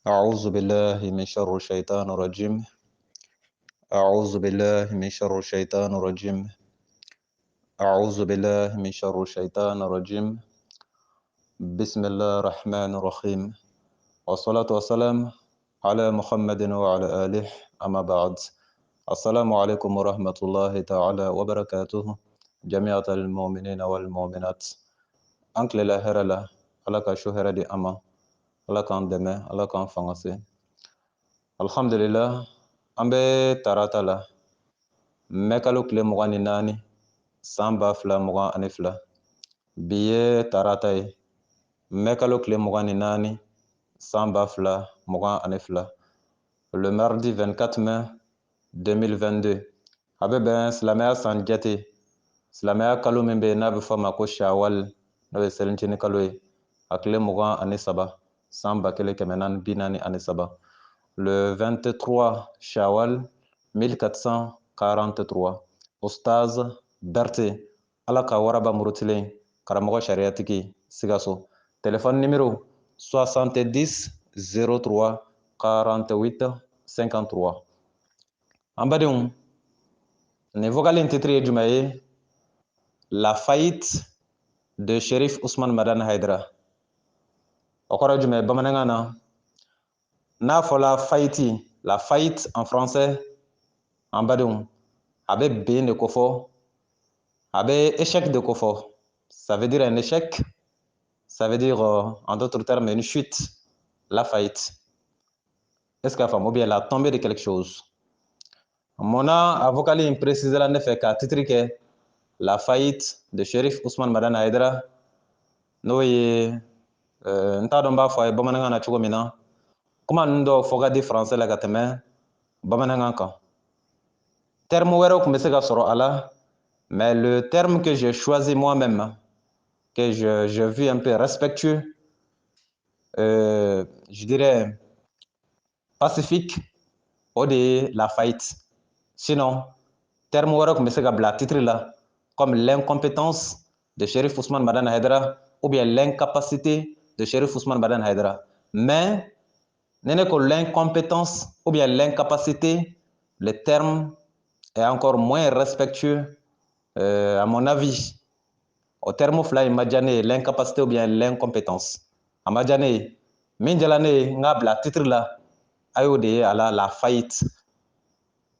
أعوذ بالله من شر الشيطان الرجيم. أعوذ بالله من شر الشيطان الرجيم. أعوذ بالله من شر الشيطان الرجيم. بسم الله الرحمن الرحيم. والصلاة والسلام على محمد وعلى آله. أما بعد، السلام عليكم ورحمة الله تعالى وبركاته جميع المؤمنين والمؤمنات. أنكل لا هرلا على كشهر دي أما على كان دمه على كان فنسي. الحمد لله. أم tarata la mɛ kalo tile 24 san 2022 bi ye tarata ye mɛ kalo tile 24 san 2022 le mardi 24 mai 2022 a bɛ bɛn silamɛya san jate silamɛya kalo min bɛ n'a bɛ fɔ ma ko shawal n'o ye selintini kalo ye a tile 23 san 1443 le 23 shawal 1443 Ustaz Berté ala ka waraba murutilen karamɔgɔ sariyatigi Sikaso. Téléphone numéro 70 03 48 53. An badenw, nin vocal in titre ye jumɛn ye? La faillite de Cherif Ousmane Madani Haidara. O kɔrɔ jumɛn ye bamanankan na? N'a fɔla faillite, la faillite en français, an badenw, a bɛ ben de kofɔ, a bɛ échec de kofɔ. Ça veut dire un échec, ça veut dire en d'autres termes une chute, la faillite. Est-ce qu'à faamu ou bien la tombée de quelque chose? Mon avocat in précise la ne fait qu'à titre que la faillite de Cherif Ousmane Madani Haidara n'o ye n t'a dɔn b'a fɔ a ye bamanankan na cogo min na, kuma ninnu dɔw fɔ ka di français la ka tɛmɛ bamanankan kan. Terme wɛrɛw tun bɛ se ka sɔrɔ a la, mais le terme que j'ai choisi moi-même, que je vis un peu respectueux, je dirais pacifique, o de ye la faillite. Sinon, terme wɛrɛ tun bɛ se ka bila titre la, comme l'incompétence de Cherif Ousmane Madani Haidara ou bien l'incapacité de Cherif Ousmane Madani Haidara. Mais, n'est que l'incompétence ou bien l'incapacité, le terme est encore moins respectueux, à mon avis. Au terme fila in ma diya ne ye l'incapacité ou bien l'incompétence. A ma diya ne ye. Min jala ne ye n k'a bila titre la, a y'o de ye a la faillite.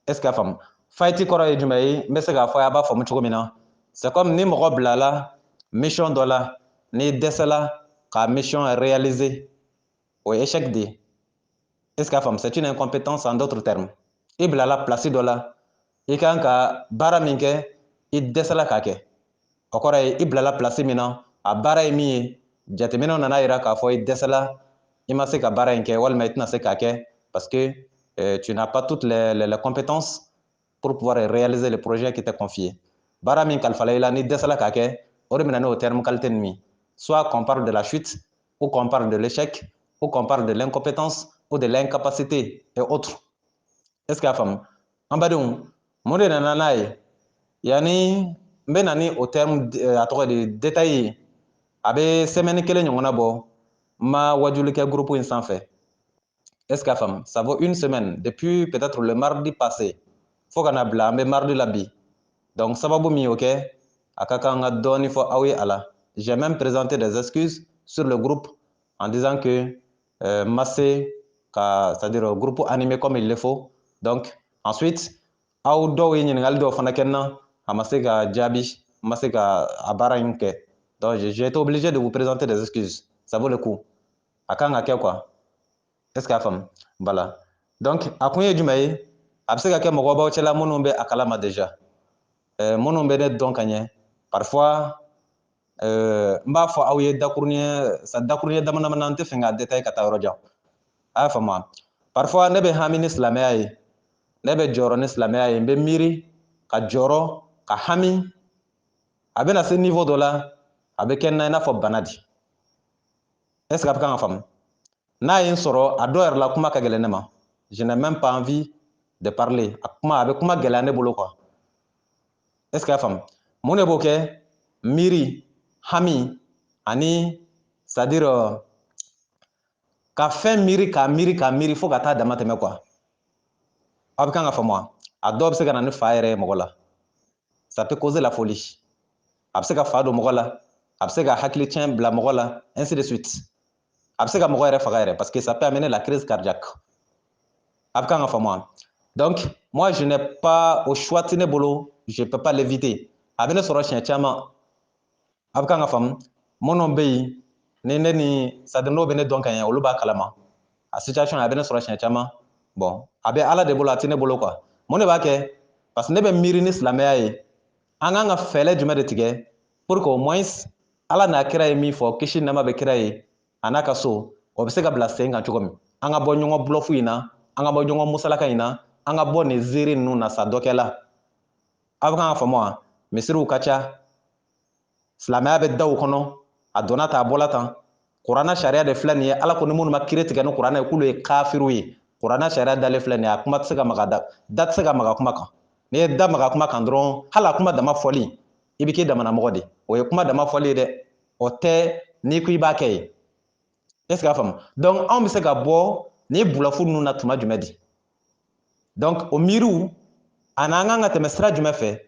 Est-ce que a faamu? Faillite kɔrɔ ye jumɛn ye? N bɛ se k'a fɔ a b'a faamu cogo min na. C'est comme ni mɔgɔ bilala mission dɔ la, n'i dɛsɛla ka mission réaliser, o ye échec de ye. Est-ce que a faamu? C'est une incompétence en d'autres termes. I bilala place dɔ la, i kan ka baara min kɛ, i dɛsɛla k'a kɛ. O kɔrɔ ye i bilala place min na, a baara ye min ye, jateminɛw nana yira k'a fɔ i dɛsɛla, i ma se ka baara in kɛ walima i tɛna se k'a kɛ parce que tu n'as pas toutes les compétences pour pouvoir réaliser le projet qui t'est confié. Baara min kalifala i la ni dɛsɛla k'a kɛ, o de bɛna n'o terme qualité ninnu ye. Soit qu'on parle de la chute, ou qu'on parle de l'échec, ou qu'on parle de l'incompétence, ou de l'incapacité et autres. Est-ce que a faamu? An badenw, mun de nana n'a ye? Yani n bɛ na ni o terme a tɔgɔ de détail ye. A bɛ semaine kelen ɲɔgɔnna bɔ n ma wajuli kɛ groupe in sanfɛ. Est-ce que a faamu? Ça vaut une semaine depuis peut-être le mardi passé fo ka na bila an bɛ mardi la bi. Donc sababu min y'o kɛ, a ka kan ka dɔɔni fɔ aw ye a la. J'ai même présenté des excuses sur le groupe en disant que n ma se ka, c'est-à-dire groupe animé comme il le faut. Donc ensuite, aw dɔw ye ɲininkali dɔw fana kɛ n na, a ma se ka jaabi, n ma se ka a baara in kɛ. Donc j'ai été obligé de vous présenter des excuses. Ça vaut le coup. A kan ka kɛ quoi. Est-ce que a faamu? Voilà. Donc a kun ye jumɛn ye? A bɛ se ka kɛ mɔgɔ b'aw cɛla minnu bɛ a kalama déjà. Minnu bɛ ne dɔn ka ɲɛ. Parfois, n b'a fɔ aw ye dakuruɲɛ dama dama na, n tɛ fɛ ka détail ka taa yɔrɔ jan. A y'a faamu wa? Parfois ne bɛ hami ni silamɛya ye. Ne bɛ jɔrɔ ni silamɛya ye. N bɛ miiri ka jɔrɔ, ka hami. A bɛna se niveau dɔ la, a bɛ kɛ n na i n'a fɔ bana di. Est-ce que a bɛ kan ka faamu? N'a ye n sɔrɔ, a dɔw yɛrɛ la kuma ka gɛlɛn ne ma. Je n'ai même pas envie de parler. A bɛ kuma gɛlɛya ne bolo quoi. Est-ce que a faamu? Mun de b'o kɛ? Miiri, hami, ani c'est-à-dire ka fɛn miiri k'a miiri fo ka taa dama tɛmɛ quoi aw bɛ kan ka faamu wa a dɔw bɛ se ka na ni fa yɛrɛ ye mɔgɔ la ça peut causer la folie a bɛ se ka fa don mɔgɔ la a bɛ se ka hakili tiɲɛ bila mɔgɔ la ainsi de suite a bɛ se ka mɔgɔ yɛrɛ faga yɛrɛ parce que ça peut amener la crise cardiaque a bɛ kan ka faamu wa donc moi je n'ai pas au choix tɛ ne bolo je peux pas l'éviter a bɛ ne sɔrɔ siɲɛ caman a bɛ kan ka faamu minnu bɛ yen ni ne ni sadi n'o bɛ ne dɔn ka ɲɛ olu b'a kalama a situation a bɛ ne sɔrɔ siɲɛ caman bon a bɛ ala de bolo a tɛ ne bolo quoi mun de b'a kɛ parce que ne bɛ miiri ni silamɛya ye an kan ka fɛɛrɛ jumɛn de tigɛ pour que au moins ala n'a kira ye min fɔ kisi nɛɛma bɛ kira ye a n'a ka so o bɛ se ka bila sen kan cogo min an ka bɔ ɲɔgɔn bulufu in na an ka bɔ ɲɔgɔn musalaka in na an ka bɔ nin ziiri ninnu na sa dɔ kɛ la aw bɛ kan ka faamu wa misiriw ka ca silamɛya bɛ daw kɔnɔ a donna tan a bɔla tan kuranna sariya de filɛ nin ye ala ko ni minnu ma kiiri tigɛ ni kuranna ye k'olu ye kafiriw ye kuranna sariya dalen filɛ nin ye a kuma tɛ se ka maga da tɛ se ka maga kuma kan n'i ye da maga kuma kan dɔrɔn hali a kuma dama fɔli i bɛ k'i damana mɔgɔ de o ye kuma dama fɔli ye dɛ o tɛ n'i ko i b'a kɛ ye est ce que a faamu donc anw bɛ se ka bɔ ni bulafu ninnu na tuma jumɛn di donc o miiriw ani an kan ka tɛmɛ sira jumɛn fɛ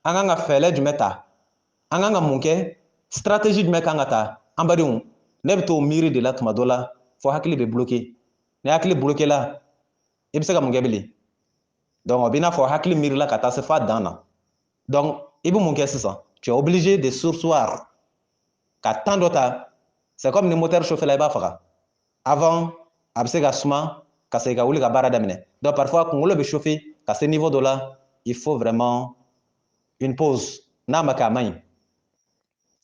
an kan ka fɛɛrɛ jumɛn ta an kan ka mun kɛ stratégie jumɛn kan ka ta an badenw ne bɛ t'o miiri de la tuma dɔ la fo hakili bɛ bloqué ni hakili bloqué la i bɛ se ka mun kɛ bilen donc o b'i n'a fɔ hakili miirila ka taa se f'a dan na donc i bɛ mun kɛ sisan tu es obligé de surseoir ka temps dɔ ta c'est comme ni moteur chauffé la i b'a faga avant a bɛ se ka suma ka segin ka wuli ka baara daminɛ donc parfois kunkolo bɛ chauffer ka se niveau dɔ la il faut vraiment une pause n'a ma kɛ a man ɲi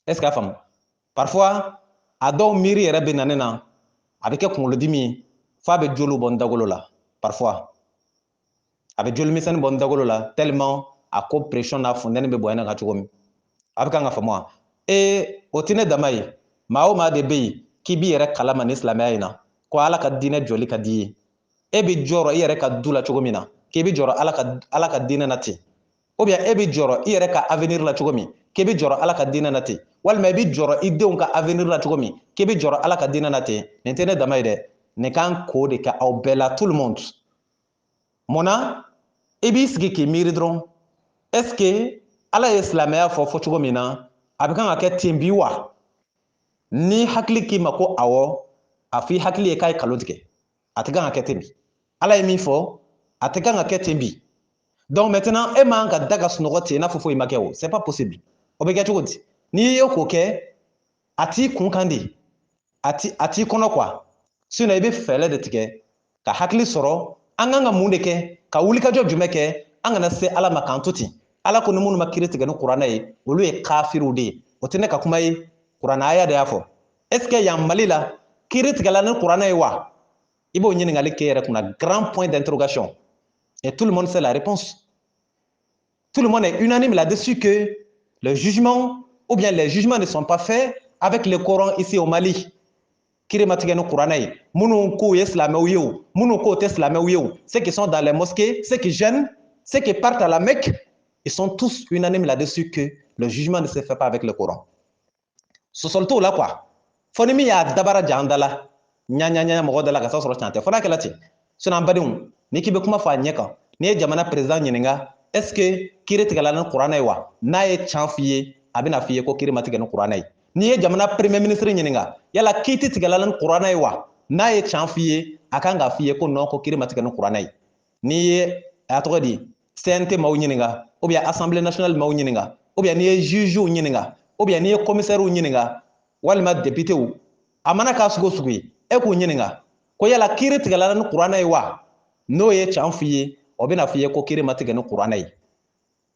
est ce que a faamu parfois a dɔw miiri yɛrɛ bɛ na ne na a bɛ kɛ kunkolodimi ye f'a bɛ joliw bɔ n dagolo la parfois a bɛ joli misɛnnin bɔ n dagolo la tellement a ko pression n'a funtɛni bɛ bonya ne kan cogo min a bɛ kan ka faamu wa o tɛ ne dama ye maa o maa de bɛ yen k'i b'i yɛrɛ kalama ni silamɛya in na ko ala ka diinɛ jɔli ka di i ye e bɛ jɔrɔ i yɛrɛ ka du la cogo min na k'i bɛ jɔrɔ ala ka diinɛ na ten ou bien e bɛ jɔrɔ i yɛrɛ ka avenir la cogo min k'i bɛ jɔrɔ ala ka diinɛ na ten walima i bɛ jɔrɔ i denw ka avenir la cogo min k'i bɛ jɔrɔ ala ka diinɛ na ten nin tɛ ne dama ye dɛ nin kan k'o de kɛ aw bɛɛ la tout le monde mun na i b'i sigi k'i miiri dɔrɔn est ce que ala ye silamɛya fɔ cogo min na a bɛ kan ka kɛ ten bi wa ni hakili k'i ma ko awɔ a fɔ i hakili ye k'a ye kalo tigɛ a tɛ kan ka kɛ ten bi ala ye min fɔ a tɛ kan ka kɛ ten bi donc maintenant e man ka da ka sunɔgɔ ten i n'a fɔ foyi ma kɛ o c'est pas possible o bɛ kɛ cogo di n'i ye k'o kɛ a t'i kun kan de a t'i kɔnɔ quoi sinon i bɛ fɛɛrɛ de tigɛ ka hakili sɔrɔ an kan ka mun de kɛ ka wulikajɔ jumɛn kɛ an kana se ala ma k'an to ten ala ko ni minnu ma kiiri tigɛ ni kuranɛ ye olu ye kafiriw de ye o tɛ ne ka kuma ye kuranɛ aya de y'a fɔ est ce que yan mali la kiiri tigɛla ni kuranɛ ye wa i b'o ɲininkali kɛ yɛrɛ kunna grand point d'interrogation et tout le monde sait la réponse tout le monde est unanime là-dessus que le jugement ou bien les jugements ne sont pas faits avec le Coran ici au Mali kiiri ma tigɛ ni kuranɛ ye minnu k'u ye silamɛw ye o minnu k'o tɛ silamɛw ye o ceux qui sont dans les mosquées ceux qui jeûnent ceux qui partent à la Mecque ils sont tous unanimes là-dessus que le jugement ne se fait pas avec le Coran sɔsɔli t'o la quoi fɔ ni min y'a dabara jan da la ɲaɲaɲa mɔgɔ da la ka sɔrɔ tiɲɛ tɛ fɔ n'a kɛla ten sinon an badenw n'i k'i bɛ kuma fɔ a ɲɛ kan n'i ye jamana président ɲininka est ce que kiiri tigɛla ni kuranɛ ye wa n'a ye tiɲɛ f'i ye a bɛna f'i ye ko kiiri ma tigɛ ni kuranɛ ye n'i ye jamana premier ministre ɲininka yala kiiri tigɛla ni kuranɛ ye wa n'a ye tiɲɛ f'i ye a kan ka f'i ye ko non ko kiiri ma tigɛ ni kuranɛ ye n'i ye a tɔgɔ di CNT maaw ɲininka ou bien assemblée nationale maaw ɲininka ou bien n'i ye jugew ɲininka ou bien n'i ye commissaire ɲininka walima députéw a mana k'a sugu o sugu ye e k'u ɲininka ko yala kiiri tigɛla ni kuranɛ ye wa n'o ye tiɲɛ f'i ye o bɛna f'i ye ko kiiri ma tigɛ ni kuranɛ ye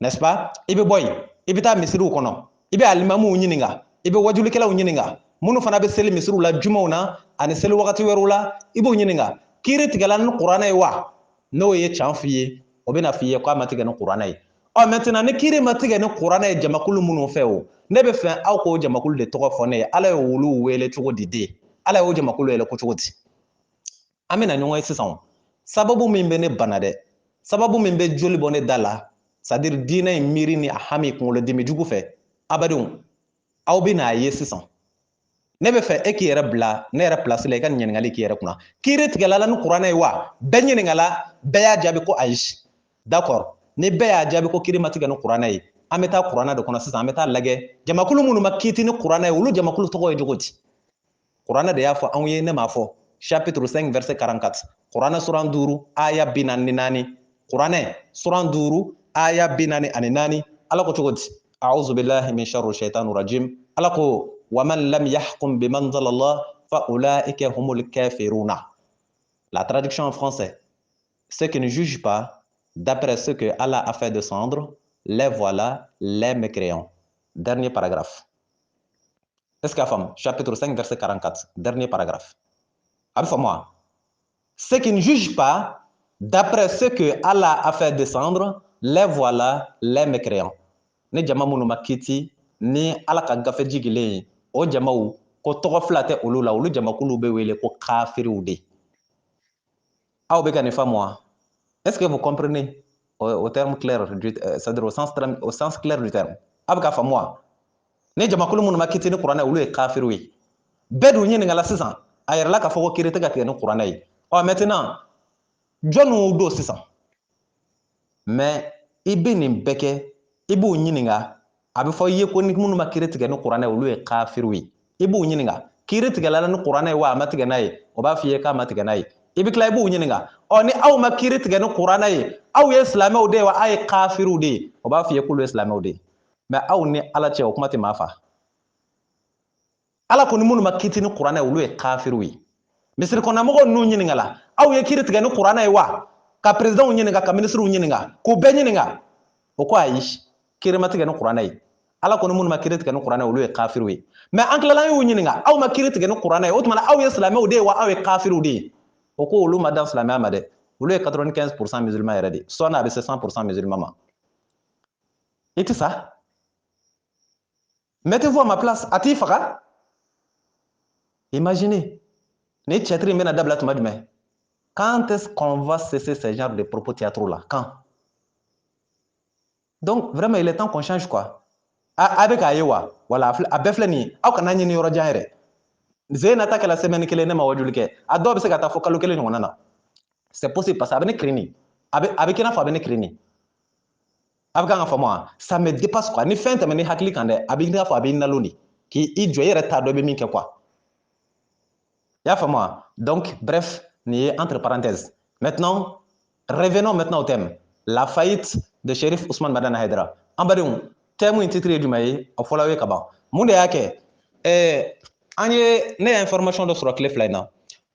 n'est ce pas i bɛ bɔ yen i bɛ taa misiriw kɔnɔ i bɛ alimamuw ɲininka i bɛ wajulikɛlaw ɲininka minnu fana bɛ seli misiriw la jumaw na ani seli wagati wɛrɛw la i b'o ɲininka kiiri tigɛla ni kuranɛ ye wa n'o ye tiɲɛ f'i ye o bɛna f'i ye k'a ma tigɛ ni kuranɛ ye ɔ maintenant ni kiiri ma tigɛ ni kuranɛ ye jamakulu minnu fɛ o ne bɛ fɛ aw k'o jamakulu de tɔgɔ fɔ ne ye ala ye olu wele cogo di den ala y'o jamakulu yɛlɛ ko cogo di an bɛna ɲɔgɔn ye sisan o sababu min bɛ ne bana dɛ sababu min bɛ joli bɔ ne da la c'est à dire diinɛ in miiri ni a hami kunkolodimi jugu fɛ abadenw aw bɛ n'a ye sisan ne bɛ fɛ e k'i yɛrɛ bila ne yɛrɛ place la i ka nin ɲininkali k'i yɛrɛ kunna kiiri tigɛla ni kuranɛ ye wa bɛɛ ɲininkala bɛɛ y'a jaabi ko ayi d'accord ni bɛɛ y'a jaabi ko kiiri ma tigɛ ni kuranɛ ye an bɛ taa kuranɛ de kɔnɔ sisan an bɛ taa lajɛ jamakulu minnu ma kiiti ni kuranɛ ye olu jamakulu tɔgɔ ye cogo di kuranɛ de y'a fɔ anw ye ne m'a fɔ chapitre 5 verset 44 kuranɛ suran 5 aya 44 kuranɛ suran 5 aya 44 ala ko cogo di a'udhu billahi min sharri shaitanir rajim ala ko waman lam yahkum biman anzalallah fa ulaika humul kafiruna. La traduction en français, ceux qui ne jugent pas d'après ce que Allah a fait descendre, les voilà les mécréants. Dernier paragraphe. Est-ce qu'à femme, chapitre 5, verset 44, dernier paragraphe. Moi, ceux qui ne jugent pas d'après ce que Allah a fait descendre, les voilà les mécréants. Ne jama minnu ma kiti ni ala ka gafe jigilen o jamaw ko tɔgɔ fila tɛ olu la olu jamakulu bɛ wele ko kafiriw de. Aw bɛ ka nin faamu wa? Est-ce que vous comprenez au terme clair, c'est-à-dire au sens clair du terme? Aw bɛ ka faamu wa? Ne jamakulu minnu ma kiti ni kuranɛ olu ye kafiriw ye. Bɛɛ dun ɲininkala sisan a yɛrɛ la k'a fɔ ko kiiri tɛ ka tigɛ ni kuranɛ ye. Maintenant jɔnniw don sisan? Mais i bɛ nin bɛɛ kɛ i b'u ɲininka a bɛ fɔ i ye ko ni minnu ma kiiri tigɛ ni kuranɛ olu ye kafiriw ye. I b'u ɲininka kiiri tigɛla ni kuranɛ ye wa a ma tigɛ n'a ye o b'a fɔ i ye k'a ma tigɛ n'a ye. I bɛ tila i b'u ɲininka ni aw ma kiiri tigɛ ni kuranɛ ye aw ye silamɛw de ye wa aw ye kafiriw de ye o b'a fɔ i ye k'olu ye silamɛw de ye. Mais aw ni ala cɛ o kuma tɛ maa fa. Ala ko ni minnu ma kiiti ni kuranɛ olu ye kafiriw ye. Misiri kɔnɔmɔgɔw n'u ɲininkala aw ye kiiri tigɛ ni kuranɛ ye wa? Ka présidentw ɲininka ka ministrew ɲininka k'u bɛɛ ɲininka o ko ayi kiiri ma tigɛ ni kuranɛ ye. Ala ko ni minnu ma kiiri tigɛ ni kuranɛ olu ye kafiriw ye. Mais an tilala y'u ɲininka aw ma kiiri tigɛ ni kuranɛ ye o tuma aw ye silamɛw de ye wa aw ye kafiriw de ye? O ko olu ma dan silamɛya ma dɛ. Olu ye 95% musulman yɛrɛ de sɔɔni a bɛ se 100% musulman ma. I tɛ sa? Mettez-vous à ma place a t'i faga? Imaginez ni cɛtiri in bɛna dabila tuma jumɛn? Quand est-ce qu'on va cesser ce genre de propos théâtraux là? Quand? Donc vraiment il est temps qu'on change quoi. A bɛ k'a ye wa? Wala a bɛɛ filɛ nin ye aw kana ɲini yɔrɔ jan yɛrɛ. Ze nata kɛla semaine kelen ne ma wajuli kɛ a dɔw bɛ se ka taa fɔ kalo kelen ɲɔgɔnna na. C'est possible parce que a bɛ ne kirini a bɛ kɛ i n'a fɔ a bɛ ne kirini. A bɛ kan ka faamu wa? Ça me dépasse quoi. Ni fɛn tɛmɛ ni hakili kan dɛ a bɛ i n'a fɔ a bɛ i nalon de k'i jɔ i yɛrɛ t'a dɔn i bɛ min kɛ quoi. I y'a faamu wa? Donc bref nin ye entre parenthèses. Maintenant revenons maintenant au thème. La faillite de Cherif Ousmane Madani Haidara. An badenw thème in titre ye jumɛn ye? A fɔla aw ye ka ban. Mun de y'a kɛ? Ne ye information dɔ sɔrɔ tile fila in na.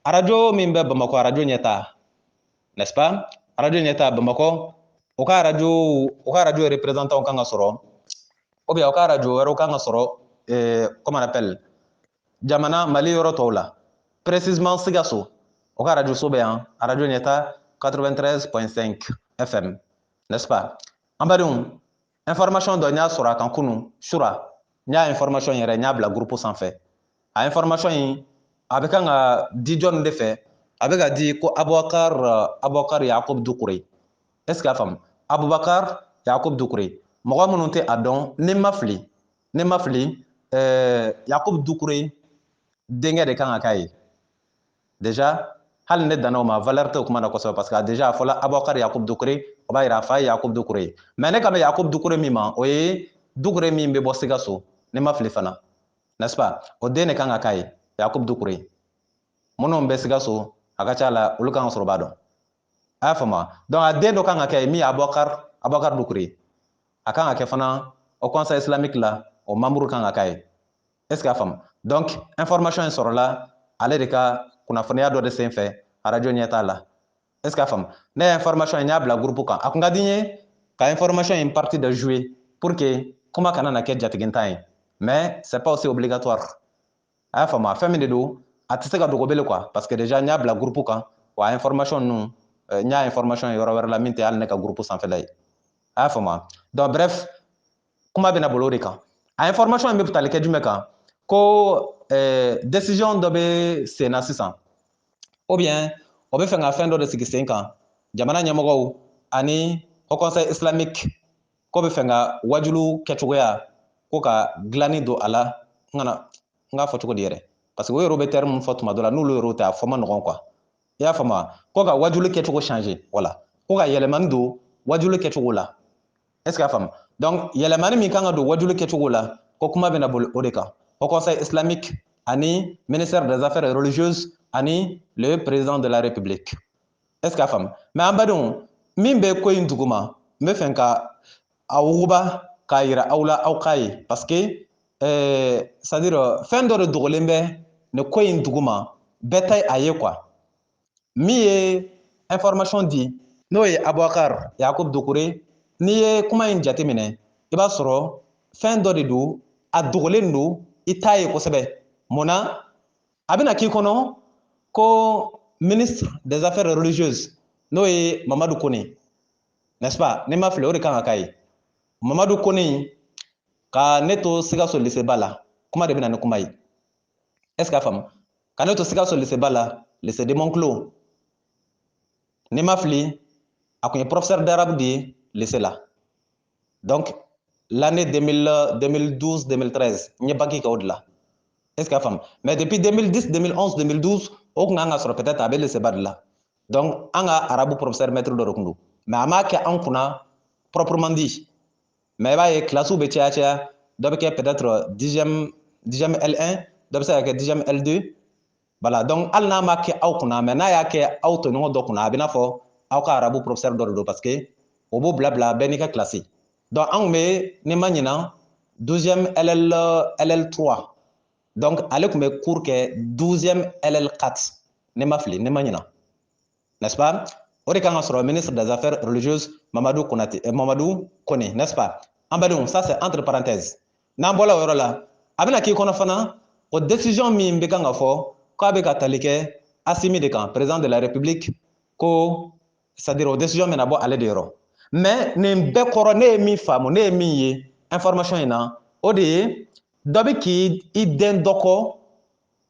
Radio min bɛ Bamakɔ radio ɲɛtaa n'est-ce pas? Radio ɲɛtaa Bamakɔ o ka radio représentant kan ka sɔrɔ ou bien o ka radio wɛrɛw kan ka sɔrɔ comment on appelle jamana Mali yɔrɔ tɔw la. Précisément Sikaso o ka radio so bɛ yan radio ɲɛtaa 93.5 FM n'est-ce pas? An badenw information dɔ n y'a sɔrɔ a kan kunun sura n y'a information yɛrɛ n y'a bila groupe sanfɛ. A information in a bɛ kan ka di jɔnni de fɛ? A bɛ ka di ko Abubakar Yakubu Dukure. Est-ce que a faamu? Abubakar Yakubu Dukure. Mɔgɔ minnu tɛ a dɔn ni ma fili Yakubu Dukure denkɛ de kan ka k'a ye. Déjà hali ne danna o ma valeur tɛ o kuma na kosɛbɛ parce que déjà a fɔla Abubakar Yakubu Dukure o b'a yira a fa ye Yakubu Dukure ye. Mais ne kan bɛ Yakubu Dukure min ma o ye Dukure min bɛ bɔ Sikaso ne ma fili fana. N'est-ce pas? O den de kan ka k'a ye Yakubu Dukure. Minnu bɛ Sikaso a ka ca la olu kan ka sɔrɔ b'a dɔn. A y'a faamu wa? Donc a den dɔ kan ka kɛ min ye Abubakar Dukure. A kan ka kɛ fana au conseil islamique la o membre kan ka k'a ye. Est-ce que a faamu? Donc information in sɔrɔla ale de ka kunnafoniya dɔ de senfɛ radio ɲɛtaa la. Est-ce que a faamu? Ne ye information in n y'a bila groupe kan. A kun ka di n ye ka information in partie de jouer pour que kuma kana na kɛ jatigintan ye. Mais c'est pas aussi obligatoire. A y'a faamu? Fɛn min de don a tɛ se ka dogo bele quoi parce que déjà n y'a bila groupe kan wa information ninnu n y'a information yɔrɔ wɛrɛ la min tɛ hali ne ka groupe sanfɛla ye. A y'a faamu? Donc bref kuma bɛna bolo o de kan. A information in bɛ tali kɛ jumɛn kan? Ko décision dɔ bɛ sen na sisan ou bien o bɛ fɛ ka fɛn dɔ de sigi sen kan jamana ɲɛmɔgɔw ani au conseil islamique ko bɛ fɛ ka wajulu kɛcogoya ko ka dilanni don a la n k'a fɔ cogo di yɛrɛ parce que o yɛrɛ bɛ terme mun fɔ tuma dɔ la n'olu yɛrɛ tɛ a fɔ ma nɔgɔn quoi i y'a faamu wa ko ka wajuli kɛcogo changer voilà ko ka yɛlɛmani don wajuli kɛcogo la est ce que a faamu donc yɛlɛmani min kan ka don wajuli kɛcogo la ko kuma bɛna boli o de kan au conseil islamique ani ministère des affaires religieuses ani le président de la république est ce que a faamu mais an badenw min bɛ ko in duguma n bɛ fɛ ka a wuguba k'a yira aw la aw k'a ye parce que c'est à dire fɛn dɔ de dogolen bɛ nin ko in duguma bɛɛ tɛ a ye quoi min ye information di n'o ye Abubakar Yakubu Dukure n'i ye kuma in jateminɛ i b'a sɔrɔ fɛn dɔ de don a dogolen don i t'a ye kosɛbɛ mun na a bɛna k'i kɔnɔ ko ministre des affaires religieuses n'o ye Mamadu Kone n'est-ce pas n'i ma fili o de kan ka k'a ye Mamadu Kone ka ne to Sikaso lycée ba la kuma de bɛna ni kuma ye est ce que a faamu ka ne to Sikaso lycée ba la lycée de Monclo n'i ma fili a kun ye professeur d'arabe de ye lycée la donc l'année 2012-2013 n ye bac kɛ o de la est ce que a faamu mais depuis 2010 2011 2012 o kun kan ka sɔrɔ peut être a bɛ lycée ba de la donc an ka arabu professeur maître dɔ de kun don mais a m'a kɛ an kunna proprement dit mais i b'a ye classe bɛ caya caya dɔ bɛ kɛ peut être 10e L1 dɔ bɛ se ka kɛ 10e L2 voilà donc hali n'a ma kɛ aw kunna mais n'a y'a kɛ aw tɔɲɔgɔn dɔ kunna a bɛ n'a fɔ aw ka arabu professeur dɔ de don parce que o b'o bila bila bɛɛ n'i ka classe donc an kun bɛ ni ma ɲina 12e LL3 donc ale kun bɛ cours kɛ 12e LL4 ne ma fili ne ma ɲina n'est-ce pas o de kan ka sɔrɔ ministre des affaires religieuses Mamadu Kone n'est-ce pas an badenw ça c'est entre parenthèses n'an bɔra o yɔrɔ la a bɛna k'i kɔnɔ fana o décision min bɛ kan ka fɔ k'a bɛ ka tali kɛ Asimi de kan président de la république ko c'est à dire o décision bɛna bɔ ale de yɔrɔ mais nin bɛɛ kɔrɔ ne ye min faamu ne ye min ye information in na o de ye dɔ bɛ k'i den dɔ kɔ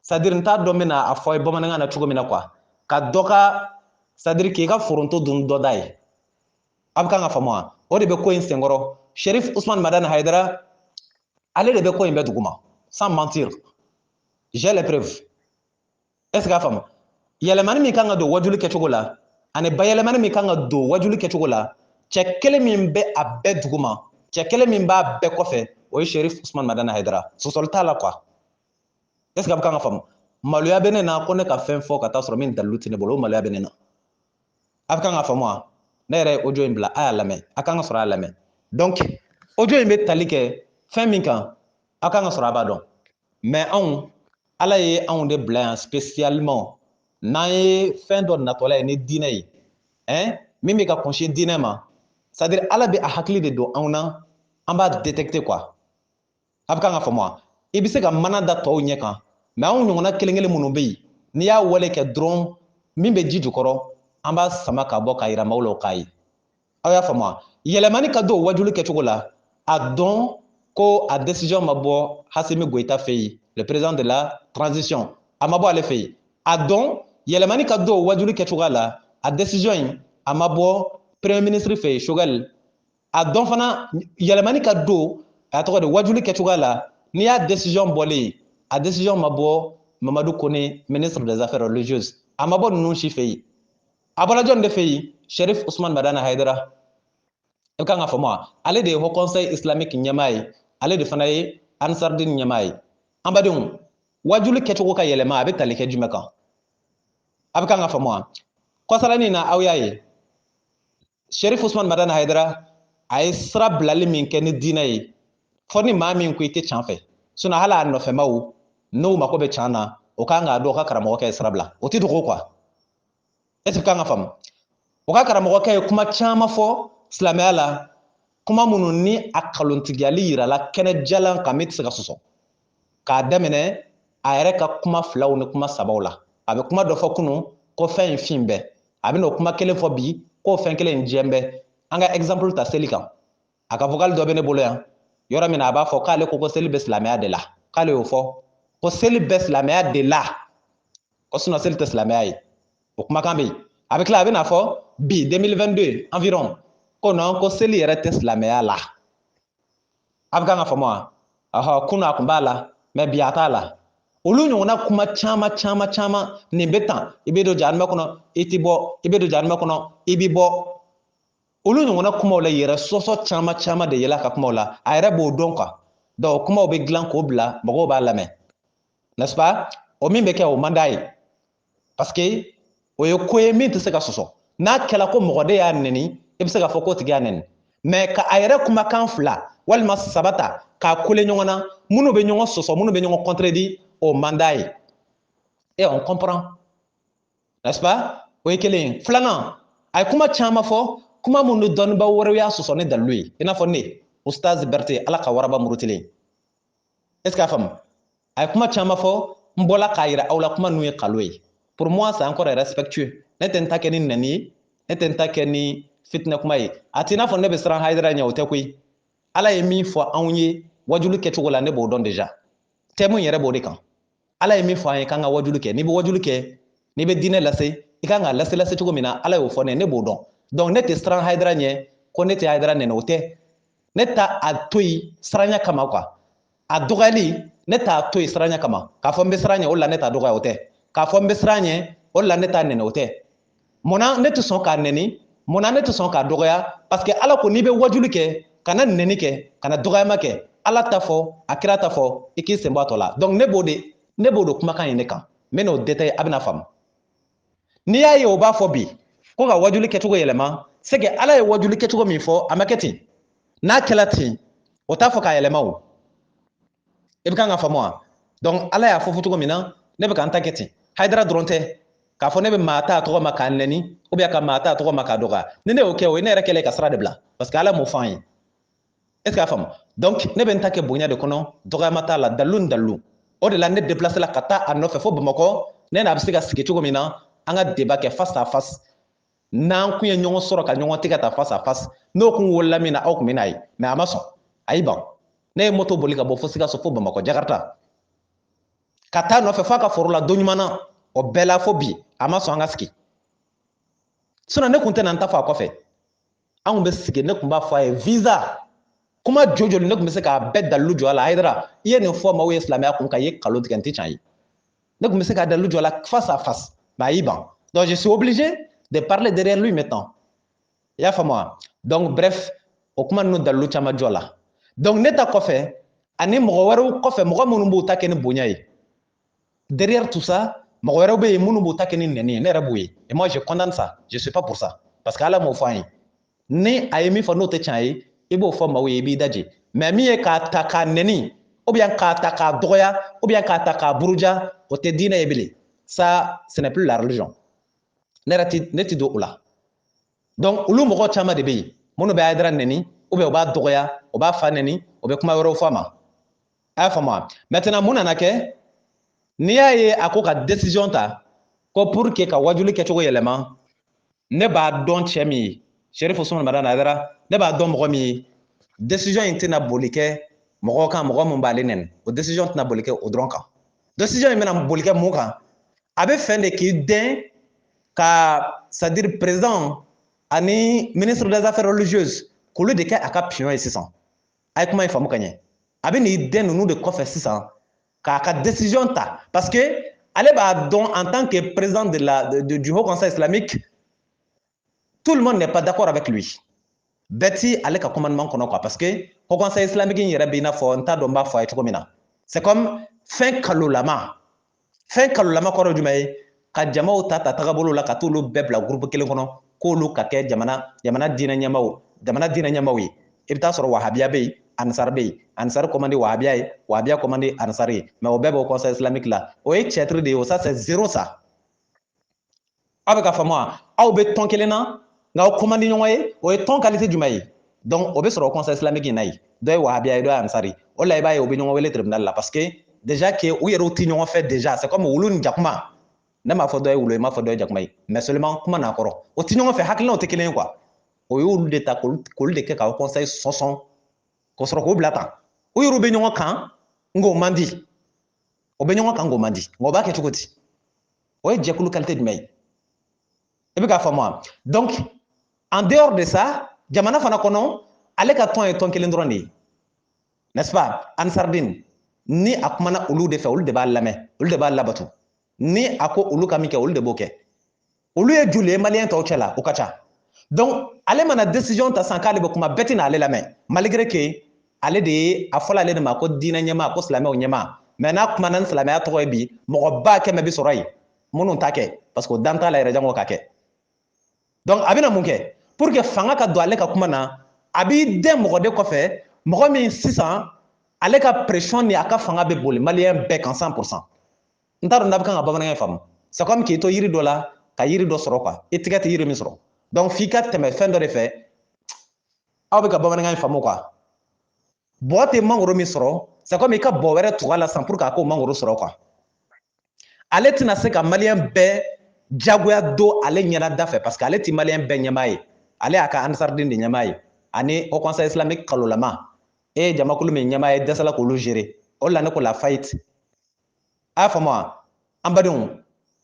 c'est à dire n t'a dɔn n bɛna a fɔ ye bamanankan na cogo min na quoi ka dɔ ka c'est à dire k'i ka foronto dun dɔ da ye a bɛ kan ka faamu wa o de bɛ ko in senkɔrɔ Cherif Ousmane Madani Haidara ale de bɛ ko in bɛɛ duguma sans mentir j'ai les preuves est ce que a faamu yɛlɛmani min kan ka don wajuli kɛcogo la ani bayɛlɛmani min kan ka don wajuli kɛcogo la cɛ kelen min bɛ a bɛɛ duguma cɛ kelen min b'a bɛɛ kɔfɛ o ye Cherif Ousmane Madani Haidara sɔsɔli t'a la quoi est ce que a bɛ kan ka faamu maloya bɛ ne na ko ne ka fɛn fɔ ka taa sɔrɔ min dalilu tɛ ne bolo o maloya bɛ ne na a bɛ kan ka faamu wa ne yɛrɛ ye audio in bila a y'a lamɛn a kan ka sɔrɔ a y'a lamɛn donc audio in bɛ tali kɛ fɛn min kan a kan ka sɔrɔ a b'a dɔn mais anw ala ye anw de bila yan spécialement n'an ye fɛn dɔ natɔla ye ni diinɛ ye min bɛ ka kɔnsi diinɛ ma c'est à dire ala bɛ a hakili de don anw na an b'a détecter quoi a bɛ kan ka faamu wa i bɛ se ka mana da tɔw ɲɛ kan mais anw ɲɔgɔnna kelen kelen minnu bɛ yen n'i y'a wale kɛ dɔrɔn min bɛ ji jukɔrɔ an b'a sama ka bɔ k'a yira maaw la o k'a ye aw y'a faamu wa yɛlɛmani ka don o wajuli kɛcogo la a dɔn ko a décision ma bɔ Hasimi Goïta fɛ yen le président de la transition a ma bɔ ale fɛ yen a dɔn yɛlɛmani ka don o wajuli kɛcogoya la a décision in a ma bɔ premier ministre fɛ yen Choguel a dɔn fana yɛlɛmani ka don a tɔgɔ de wajuli kɛcogoya la n'i y'a décision bɔlen a décision ma bɔ Mamadu Kone ministre des affaires religieuses a ma bɔ ninnu si fɛ yen a bɔra jɔn de fɛ yen Cherif Ousmane Madani Haidara i kan ka faamu wa ale de ye haut conseil islamique ɲɛmaa ye ale de fana ye Ansardine ɲɛmaa ye an badenw wajuli kɛcogo ka yɛlɛma a bɛ tali kɛ jumɛn kan a bɛ kan ka faamu wa kɔsalanin na aw y'a ye Cherif Ousmane Madani Haidara a ye sira bilali min kɛ ni diinɛ ye fɔ ni maa min ko i tɛ can fɛ sinon hali a nɔfɛmaw n'u mako bɛ can na o kan k'a dɔn o ka karamɔgɔkɛ ye sira bila o tɛ dogo quoi est ce que kan ka faamu o ka karamɔgɔkɛ ye kuma caman fɔ silamɛya la kuma minnu ni a kalontigiyali yirala kɛnɛ jalan kan min tɛ se ka sɔsɔ k'a daminɛ a yɛrɛ ka kuma filaw ni kuma sabaw la a bɛ kuma dɔ fɔ kunun ko fɛn in fin bɛɛ a bɛ n'o kuma kelen fɔ bi k'o fɛn kelen in jɛn bɛɛ an ka exemple ta seli kan a ka vocal dɔ bɛ ne bolo yan yɔrɔ min na a b'a fɔ k'ale ko seli bɛ silamɛya de la k'ale y'o fɔ ko seli bɛ silamɛya de la ko sinon seli tɛ silamɛya ye o kumakan bɛ yen a bɛ tila a bɛ n'a fɔ bi 2022 environ ko non ko seli yɛrɛ tɛ silamɛya la a bɛ kan ka faamu wa kunun a kun b'a la mais bi a t'a la olu ɲɔgɔnna kuma caman nin bɛ tan i bɛ don jahanama kɔnɔ i tɛ bɔ i bɛ don jahanama kɔnɔ i bɛ bɔ olu ɲɔgɔnna kumaw la yɛrɛ sɔsɔ caman de yɛlɛ ka kumaw la a yɛrɛ b'o dɔn quoi donc kumaw bɛ dilan k'o bila mɔgɔw b'a lamɛn n'est-ce pas o min bɛ kɛ o man d'a ye parce que o ye ko ye min tɛ se ka sɔsɔ n'a kɛla ko mɔgɔ de y'a nɛni i bɛ se k'a fɔ k'o tigi y'a nɛni mais ka a yɛrɛ kumakan 2 walima 3 ta k'a kole ɲɔgɔn na minnu bɛ ɲɔgɔn sɔsɔ minnu bɛ ɲɔgɔn contredit o man d'a ye et on comprend n'est-ce pas o ye kelen ye filanan a ye kuma caman fɔ kuma minnu dɔnnibaa wɛrɛw y'a sɔsɔ ni dalilu ye i n'a fɔ ne Ustaz Berete ala ka waraba murutilen est-ce que a faamu a ye kuma caman fɔ n bɔla k'a yira aw la kuma ninnu ye kalo ye pour moi c'est encore respectueux ne tɛ n ta kɛ ni nɛni ye ne tɛ n ta kɛ ni fitinɛ kuma ye a t'i n'a fɔ ne bɛ siran Hayidara ɲɛ o tɛ koyi ala ye min fɔ anw ye wajulu kɛcogo la ne b'o dɔn déjà thème yɛrɛ b'o de kan ala ye min fɔ an ye k'an ka wajulu kɛ n'i bɛ wajulu kɛ n'i bɛ diinɛ lase i kan ka lase cogo min na ala y'o fɔ ne b'o dɔn donc ne tɛ siran Hayidara ɲɛ ko ne tɛ Hayidara nɛnɛ o tɛ ne t'a a to yen siranya kama quoi a dɔgɔyali ne t'a to yen siranya kama k'a fɔ n bɛ siran ɲɛ o la ne t'a dɔgɔya o tɛ k'a fɔ n bɛ siran ɲɛ o la ne t'a nɛnɛ o tɛ munna ne tɛ sɔn k'a nɛni munna ne tɛ sɔn k'a dɔgɔya parce que ala ko n'i bɛ wajulu kɛ kana nɛni kɛ kana dɔgɔyama kɛ ala ta fɔ a kira ta fɔ i k'i sen bɔ a tɔ la donc ne b'o de kumakan ye ne kan n bɛ n'o détail a bɛna faamu n'i y'a ye o b'a fɔ bi ko ka wajulu kɛcogo yɛlɛma c'est que ala ye wajulu kɛcogo min fɔ a ma kɛ ten n'a kɛla ten o t'a fɔ k'a yɛlɛma o i bɛ kan ka faamu wa donc ala y'a fɔ cogo min na ne bɛ k'an ta kɛ ten Hayidara dɔrɔn tɛ k'a fɔ ne bɛ maa ta a tɔgɔ ma k'a nɛni ou bien ka maa ta a tɔgɔ ma k'a dɔgɔya ni ne y'o kɛ o ye ne yɛrɛ kɛlen ka sira de bila parce que ala m'o fɔ an ye est-ce que a faamu donc ne bɛ n ta kɛ bonya de kɔnɔ dɔgɔyama t'a la dalilu ni dalilu o de la ne déplacé la ka taa a nɔfɛ fo Bamakɔ ne n'a bɛ se ka sigi cogo min na an ka débat kɛ face à face n'an kun ye ɲɔgɔn sɔrɔ ka ɲɔgɔn tigɛ ta face à face n'o kun wolola min na aw kun bɛ n'a ye mais a ma sɔn a y'i ban ne ye moto boli ka bɔ fo Sikaso fo Bamakɔ Jakarta ka taa nɔfɛ fo a ka foro la don ɲuman na o bɛɛ la fo bi a ma sɔn an ka sigi sinon ne kun tɛ na n ta fɔ a kɔfɛ an kun bɛ sigi ne kun b'a fɔ a ye visa kuma joli ne kun bɛ se k'a bɛɛ dalilu jɔ a la Hayidara i ye nin fɔ maaw ye silamɛya kun kan i ye nkalon tigɛ n tɛ tiɲɛ ye ne kun bɛ se k'a dalilu jɔ a la face à face mais a y'i ban donc je suis obligé de parler derrière lui maintenant i y'a faamu wa donc bref o kuma ninnu dalilu caman jɔ la donc ne ta kɔfɛ ani mɔgɔ wɛrɛw kɔfɛ mɔgɔ minnu b'u ta kɛ ni bonya ye derrière tout ça mɔgɔ wɛrɛw bɛ yen minnu b'u ta kɛ ni nɛni ye ne yɛrɛ b'o ye et moi je condamne ça je suis pas pour ça parce que ala m'o fɔ an ye ni a ye min fɔ n'o tɛ tiɲɛ ye i b'o fɔ maaw ye i b'i daji mais min ye k'a ta k'a nɛni ou bien k'a ta k'a dɔgɔya ou bien k'a ta k'a buruja o tɛ diinɛ ye bilen ça ce n'est plus la religion ne tɛ don o la donc olu mɔgɔ caman de bɛ yen minnu bɛ Hayidara nɛni ou bien u b'a dɔgɔya u b'a fa nɛni u bɛ kuma wɛrɛw fɔ a ma a y'a faamu wa maintenant mun nana kɛ n'i y'a ye a ko ka décision ta ko pour que ka wajulu kɛcogo yɛlɛma ne b'a dɔn cɛ min ye Sherifu Usumani Madani Hayidara ne b'a dɔn mɔgɔ min ye décision in tɛna boli kɛ mɔgɔ kan mɔgɔ min b'ale nɛni o décision tɛna boli kɛ o dɔrɔn kan décision in bɛna boli kɛ mun kan a bɛ fɛn de k'i dɛn ka c'est à dire président ani ministre des affaires religieuses k'olu de kɛ a ka pion ye sisan a ye kuma in faamu ka ɲɛ a bɛ n'i dɛn ninnu de kɔfɛ sisan k'a ka décision ta parce que ale b'a dɔn en tant que président du Haut Conseil islamique tout le monde n'est pas d'accord avec lui bɛɛ ti ale ka commandement kɔnɔ quoi parce que Haut Conseil islamique in yɛrɛ bɛ i n'a fɔ n t'a dɔn n b'a fɔ a ye cogo min na c'est comme fɛn kalolama kɔrɔ jumɛn ye ka jamaw ta tagabolo la ka t'olu bɛɛ bila groupe kelen kɔnɔ k'olu ka kɛ jamana diinɛ ɲɛmaaw ye i bɛ taa sɔrɔ wahabiya bɛ yen Ansar bɛ yen Ansar commandé wahabiya ye wahabiya commandé Ansar ye mais o bɛɛ b'o conseil islamique la o ye cɛtiri de ye o ça c'est zéro ça aw bɛ ka faamu wa aw bɛ tɔn kelen na nka aw commandé ɲɔgɔn ye o ye tɔn qualité jumɛn ye donc o bɛ sɔrɔ o conseil islamique in na yen dɔ ye wahabiya ye dɔ ye Ansar ye o la i b'a ye o bɛ ɲɔgɔn wele tribunal la parce que déjà que u yɛrɛw tɛ ɲɔgɔn fɛ déjà c'est comme wulu ni jakuma ne m'a fɔ dɔ ye wulu ye n m'a fɔ dɔ ye jakuma ye mais seulement kuma n'a kɔrɔ o tɛ ɲɔgɔn fɛ hakilinaw tɛ kelen ye quoi o y'olu de ta k'olu de kɛ k'aw conseil sɔnsɔn k'o sɔrɔ k'o bila tan u yɛrɛw bɛ ɲɔgɔn kan nk'o man di o bɛ ɲɔgɔn kan nk'o man di nka o b'a kɛ cogo di o ye jɛkulu qualité jumɛn ye i bɛ k'a faamu wa donc en dehors de ça jamana fana kɔnɔ ale ka tɔn ye tɔn kelen dɔrɔn de ye n'est-ce pas Ansardine ni a kumana olu de fɛ olu de b'a lamɛn olu de b'a labato ni a ko olu ka min kɛ olu de b'o kɛ olu ye joli ye maliyɛn tɔw cɛ la o ka ca donc ale mana décision ta san k'ale bɛ kuma bɛɛ tɛna ale lamɛn malgré que ale de ye a fɔla ale de ma ko diinɛ ɲɛmaa ko silamɛw ɲɛmaa mais n'a kumana ni silamɛya tɔgɔ ye bi mɔgɔ ba kɛmɛ bi sɔrɔ yen minnu t'a kɛ parce que o dan t'a la yɛrɛ jango ka kɛ donc a bɛna mun kɛ pour que fanga ka don ale ka kuma na a b'i dɛn mɔgɔ de kɔfɛ mɔgɔ min sisan ale ka pression ni a ka fanga bɛ boli maliyɛn bɛɛ kan 100%. n t'a dɔn n'a bɛ kan ka bamanankan faamu c'est comme k'i to yiri dɔ la ka yiri dɔ sɔrɔ quoi i tigɛ tɛ yiri min sɔrɔ donc f'i ka tɛmɛ fɛn dɔ de fɛ aw bɛ ka bamanankan faamu quoi bɔ tɛ mangoro min sɔrɔ c'est comme i ka bɔ wɛrɛ tug'a la san pour que a k'o mangoro sɔrɔ quoi ale tɛna se ka maliyɛn bɛɛ jagoya don ale ɲɛna da fɛ parce que ale tɛ maliyɛn bɛɛ ɲɛmaa ye ale y'a ka ansariden de ɲɛmaa ye ani au conseil islamique kalolama e ye jamakulu min ɲɛmaa ye dɛsɛla k'olu gérer o de la ne ko la faillite a y'a faamu wa an badenw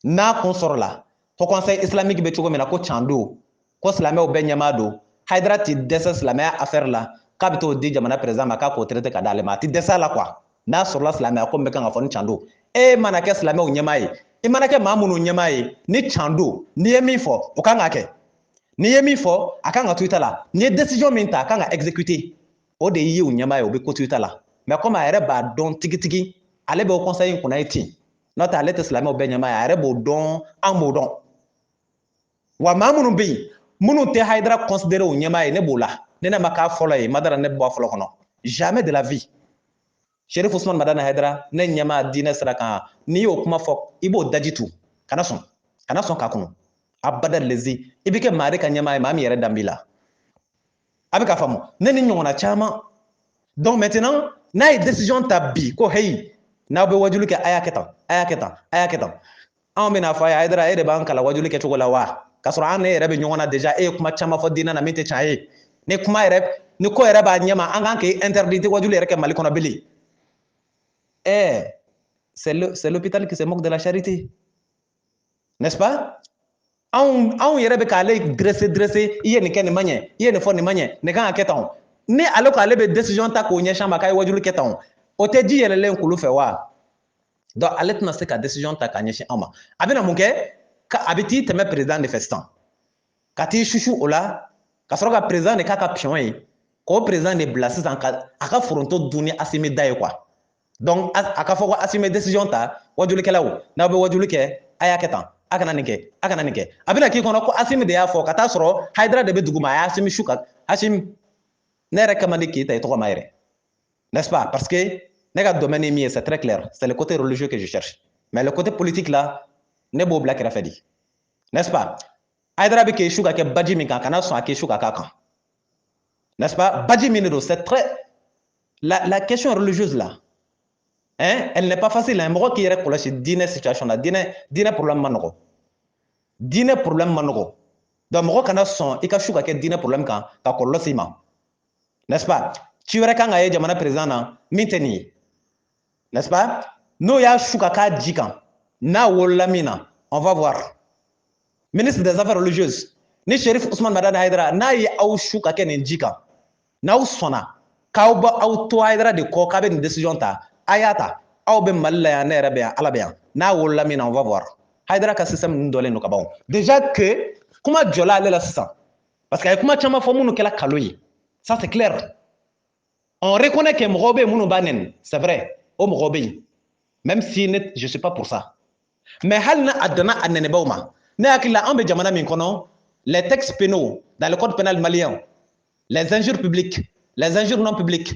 n'a kun sɔrɔla ko conseil islamique bɛ cogo min na ko can don ko silamɛw bɛɛ ɲɛmaa don hayidara ti dɛsɛ silamɛya affaire la k'a bɛ t'o di jamana président ma k'a k'o traité ka d'ale ma a ti dɛsɛ a la quoi n'a sɔrɔla silamɛya ko min bɛ kan ka fɔ ni can don e mana kɛ silamɛw ɲɛmaa ye i mana kɛ maa minnu ɲɛmaa ye ni can don n'i ye min fɔ o kan ka kɛ n'i ye min fɔ a kan ka to i ta la n'i ye décision min ta a kan ka exécuter o de ye u ɲɛmaa ye o bɛ ko to i ta la mais comme a yɛrɛ b'a dɔn tigitigi ale bɛ o conseil in kunna ye ten n'o tɛ ale tɛ silamɛw bɛɛ ɲɛmaa ye a yɛrɛ b'o dɔn an b'o dɔn wa maa minnu bɛ yen minnu tɛ hayidara considéré o ɲɛmaa ye ne b'o la ne ma k'a fɔlɔ ye madara ne bɔ a fɔlɔ kɔnɔ jamais de la vie Cherif Ousmane Madani Hayidara ne ɲɛmaa diinɛ sira kan n'i y'o kuma fɔ i b'o daji tu kana sɔn k'a kɔnɔ abada lezi i bɛ kɛ maa de ka ɲɛmaa ye maa min yɛrɛ dan b'i la a bɛ k'a faamu ne ni ɲɔgɔnna caman donc maintenant n'a ye décision ta bi ko hey n'aw bɛ wajuli kɛ a y'a kɛ tan a y'a kɛ tan a y'a kɛ tan anw bɛna fɔ a ye Hayidara e de b'an kalan wajuli kɛcogo la wa k'a sɔrɔ an ne yɛrɛ bɛ ɲɔgɔn na déjà e ye kuma caman fɔ diinɛ na min tɛ tiɲɛ ye ni kuma yɛrɛ ni ko yɛrɛ b'a ɲɛma an kan k'e interdit tɛ wajuli yɛrɛ kɛ Mali kɔnɔ bilen c'est l'hôpital qui se moque de la charité n'est-ce pas anw yɛrɛ bɛ k'ale dressé i ye nin kɛ nin ma ɲɛ i ye nin fɔ nin ma ɲɛ nin kan ka kɛ tan ni ale ko ale bɛ décision ta k'o ɲɛsin a ma k'a ye wajuli kɛ tan o tɛ ji yɛlɛlen kulu fɛ wa donc ale tɛna se ka décision ta k'a ɲɛsin an ma a bɛna mun kɛ a bɛ t'i tɛmɛ président de fɛ sisan ka t'i susu o la ka sɔrɔ ka président de k'a ka pion ye k'o président de bila sisan ka a ka foronto dun ni Asimi da ye quoi donc a ka fɔ ko Asimi décision ta wajulikɛlaw n'aw bɛ wajuli kɛ a y'a kɛ tan a kana nin kɛ a kana nin kɛ a bɛna k'i kɔnɔ ko Asimi de y'a fɔ ka taa sɔrɔ Hayidara de bɛ duguma a ye Asimi su ka Asimi ne yɛrɛ kama di k'e ta i tɔgɔ ma yɛrɛ n'est-ce pas parce que ne ka domaine ye min ye c'est très clair c'est le côté religieux que je cherche mais le côté politique là ne b'o bila kɛrɛfɛ de n'est-ce pas Hayidara bɛ k'e su ka kɛ baji min kan kana sɔn a k'e su ka k'a kan n'est-ce pas baji min de don c'est très la question religieuse là hein, elle n'est pas facile hein mɔgɔ k'i yɛrɛ kɔlɔsi diinɛ situation na diinɛ problème ma nɔgɔ diinɛ problème ma nɔgɔ donc mɔgɔ kana sɔn i ka su ka kɛ diinɛ problème kan ka kɔlɔlɔ s'i ma n'est-ce pas ci wɛrɛ kan ka ye jamana président na min tɛ nin ye n'est-ce pas n'o y'a su ka k'a ji kan n'a wolola min na on va voir ministre des affaires religieuses ni Cherif Ousmane Madani Hayidara n'a ye aw su ka kɛ nin ji kan n'aw sɔnna k'aw bɛ aw to Hayidara de kɔ k'a bɛ nin décision ta a y'a ta aw bɛ Mali la yan ne yɛrɛ bɛ yan Ala bɛ yan n'a wolola min na on va voir Hayidara ka système ninnu dɔlen don ka ban déjà que kuma jɔla ale la sisan parce que a ye kuma caman fɔ minnu kɛla kalo ye ça c'est clair on reconnaît que mɔgɔw bɛ yen minnu b'a nɛni c'est vrai o mɔgɔw bɛ yen même si ne je suis pas pour ça mais hali na a donna a nɛnɛbaw ma ne hakili la an bɛ jamana min kɔnɔ les textes pénaux dans le code pénal malien les injures publiques les injures non publiques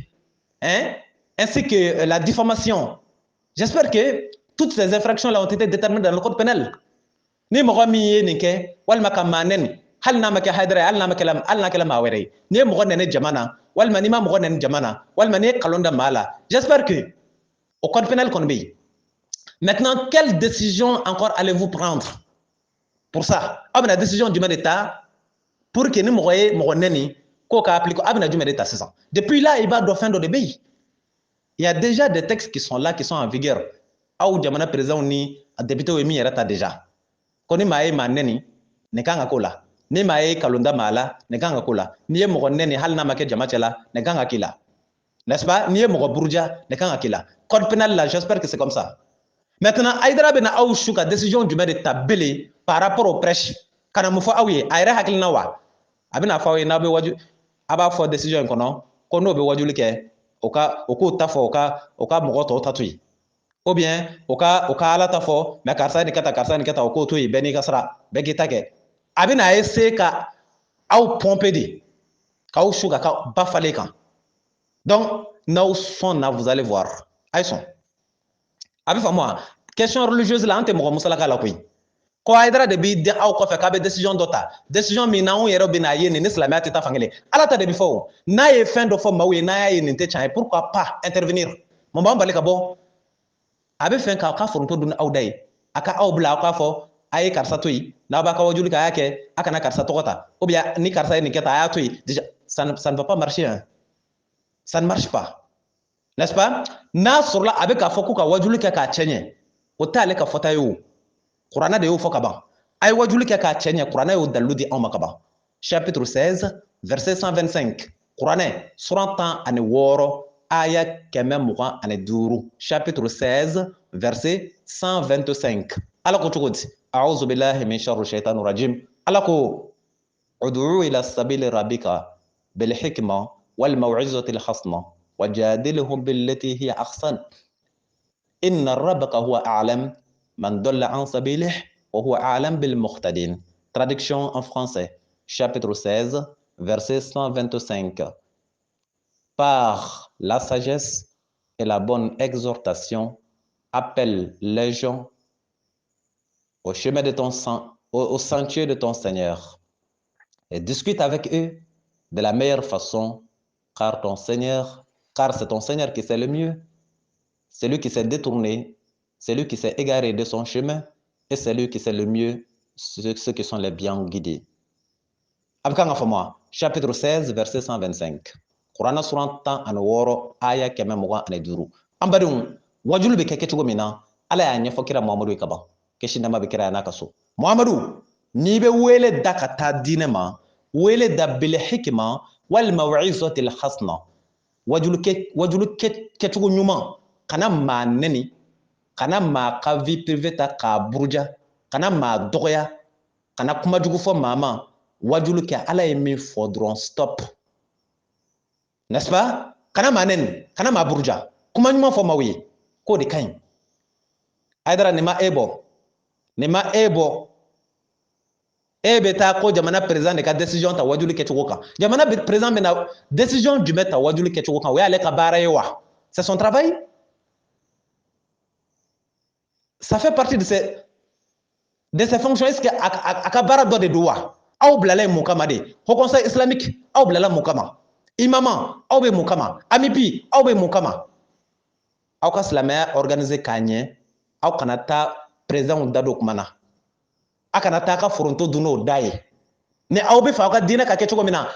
hein ainsi que la diffamation j'espère que toutes ces infractions là ont été déterminées dans le code pénal ni mɔgɔ min ye nin kɛ walima ka maa nɛni hali n'a ma kɛ Hayidara ye hali n'a kɛla maa wɛrɛ ye n'i ye mɔgɔ nɛni jama na walima n'i ma mɔgɔ nɛni jama na walima n'i ye nkalon da maa la j'espère que au code pénal kɔni bɛ yen maintenant quelle décision encore allez-vous prendre pour ça aw bɛna décision jumɛn de ta pour que ni mɔgɔ ye mɔgɔ nɛni k'o ka appliquer aw bɛna jumɛn de ta sisan depuis là i b'a dɔn fɛn dɔ de bɛ yen il y a déjà des textes qui sont là qui sont en vigueur aw jamana président ni député ye min yɛrɛ ta déjà ko ni maa ye maa nɛni nin kan ka k'o la ni maa ye kalon da maa la nin kan ka k'o la n'i ye mɔgɔ nɛni hali n'a ma kɛ jama cɛ la nin kan ka k'i la n'est-ce pas? Ni Mogo Bourdia, ne kan akila. Code pénal là, j'espère que c'est comme ça. Maintenant, Aïdara bena aou chouka décision du maire de tabelé par rapport au prêche. Kana mufo aouye, aïra hakilina wa. Abina fawe na be waju aba fo décision kono, kono be waju like oko tafo oka mogo to tatui. Ou bien oka ala tafo, mais karsa ni kata oko tui beni kasra, beki take. Abina essayer ka au pomper di. Ka ou chouka ka bafale kan. Donc, nous son vous allez voir. Aïe son. Abi fa moi question religieuse là ante mo musala kala koy ko aydara de bi de aw ko fe ka be décision dota décision mi na on yero bi na yene ni islamia teta fangele ala ta de bi fo na ye fin de fo mawe na ye ni te chan pourquoi pas intervenir mo ba mbale ka bo abi fin ka foronto dun aw day aka aw bla ka fo ay karsa toyi na ba ka wajuli ka yake aka na karsa tokota ou bien ni karsa ni keta ya toyi déjà ça ne va pas marcher hein. Ça ne marche pas. N'est-ce pas? Na surla avec ka foku ka wajuli ka chenye. Ota ale ka fota yo. Qur'ana de yo foka ba. Ay wajuli ka chenye Qur'ana yo daludi en makaba. Chapitre 16 verset 125. Qur'ana suratan ane woro aya keme muga ane duru. Chapitre 16 verset 125. Ala ko tugodi. A'udhu billahi min sharri shaitanir rajim. Ala ko ud'u ila sabili rabbika bil hikma wal maw'izati al hasana. وجادلهم بالتي هي أحسن إن ربك هو أعلم من ضل عن سبيله وهو أعلم بالمهتدين. Traduction en français, chapitre 16, verset 125. Par la sagesse et la bonne exhortation, appelle les gens au chemin de ton sang, au sentier de ton Seigneur, et discute avec eux de la meilleure façon, car c'est ton Seigneur qui sait le mieux. Celui qui s'est détourné, celui qui s'est égaré de son chemin, et celui qui sait le mieux ceux qui sont les bien guidés. Abkanga Fama, chapitre 16, verset 125. Qur'ana suranta an woro aya keme muga ane duru. Ambadun wajulu be keke chugo mina ala ya nyefo kira Muhammadu kaba. Keshi nama be kira ya nakaso. Muhammadu ni be wele dakata dinema, wele da bil hikma wal maw'izati al hasna. Wajulu ke chugo nyuma kana ma neni kana ma ka vie privée ta ka buruja kana ma dogoya kana kuma jugu fo mama wajulu ke ala ye min fo dron stop, n'est-ce pas? Kana ma neni kana ma buruja kuma nyuma fo mawi ko de kain aidara ne ma ebo ebe ta ko jamana président de ka décision ta wajulu ke chugo kan jamana président be na décision du meta wajulu ke chugo kan we ale ka bara yewa c'est son travail. Ça fait partie de ces fonctions. Est-ce que Akabara doit des doigts? Aou blala moukama de. Au conseil islamique, aou blala moukama. Imama, aou be moukama. Amipi, aou be moukama. Aou kas la mère organisée kanye, aou kanata président dado kumana. Akanata ka foronto duno daye. Ne aou be fa ka dina ka kecho komina.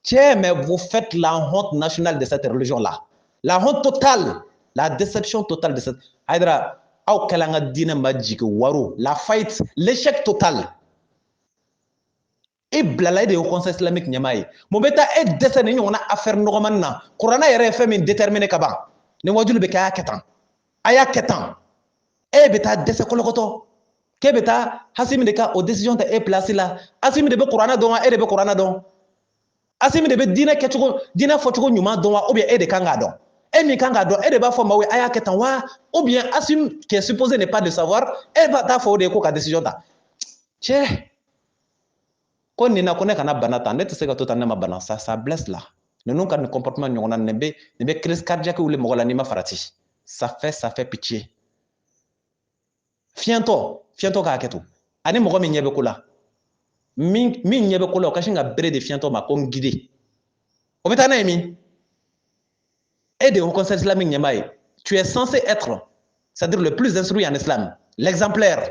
Tiens, mais vous faites la honte nationale de cette religion-là. La honte totale, la déception totale de cette. Aïdra, aw kalanga dina majik waro la fight l'échec total et blala de au conseil islamique nyamay mo beta e desene nyona affaire nogoman na qur'ana yere fe min déterminer kaba ne wajulu be kaya ketan aya ketan e beta dese kolokoto ke beta hasimi de ka o décision ta e place là asimi de be qur'ana don e de be qur'ana don asimi de be dina ketugo dina fotugo nyuma don ou bien e de kanga don. Et mi kanga do e de ba fo mawe aya ketan wa ou bien assume qui est supposé ne pas de savoir e ba ta fo de ko ka décision ta che ko ni na ko ne kana banata ne te se ka to ta ne ma bana ça blesse là ne non ka comportement nyona ne be crise cardiaque ou le mogola ni ma farati ça fait pitié fiento ka ketu ani mogo mi nyebe kula mi nyebe kula o kashinga bere de fiento ma ko ngide o beta na emi et de conseil islamique nyamaye tu es censé être, c'est-à-dire le plus instruit en islam, l'exemplaire.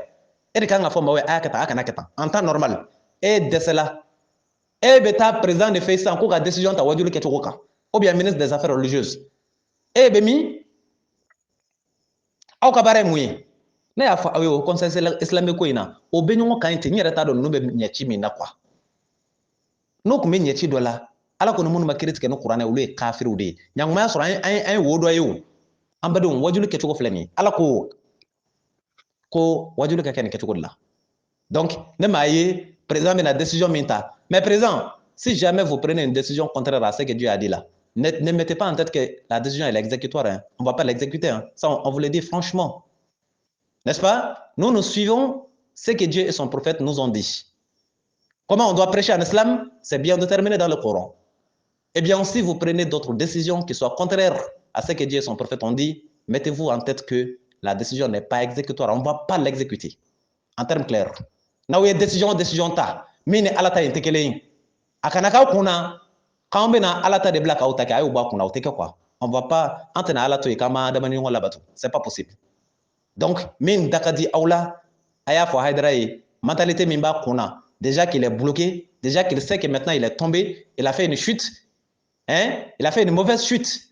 Et de quand la forme en temps normal. Et de cela, et beta président de fait ça encore la décision ta wajulu ketuka ou bien ministre des affaires religieuses. Et bemi au kabare mouye. Na ya fa au conseil islamique ko ina o benyo kan te nyere ta do no be nyachi mi na kwa. No ku me nyachi dola ala ko mun ma critique no qur'ana ulu e kafiru de nyang ma sura ay wodo ayo ambade on wajulu ke tuko flani ala ko wajulu ke ken ke tuko la donc ne ma ye président na décision minta mais président si jamais vous prenez une décision contraire à ce que Dieu a dit là ne mettez pas en tête que la décision est exécutoire hein. On va pas l'exécuter hein. Ça on vous le dit franchement, n'est-ce pas? Nous suivons ce que Dieu et son prophète nous ont dit. Comment on doit prêcher en islam? C'est bien déterminé dans le Coran. Eh bien, si vous prenez d'autres décisions qui soient contraires à ce que Dieu et son prophète ont dit, mettez-vous en tête que la décision n'est pas exécutoire. On ne va pas l'exécuter. En termes clairs. Now, décision ta. Mine alata intekelein. Akanaka kuna. Quand on a alata de black out, on ne va pas entrer alata et kama damani on la c'est pas possible. Donc, min dakadi aula, aya fo haidrai, mentalité mimba kuna. Déjà qu'il est bloqué, déjà qu'il sait que maintenant il est tombé, il a fait une chute, hein? Il a fait une mauvaise chute.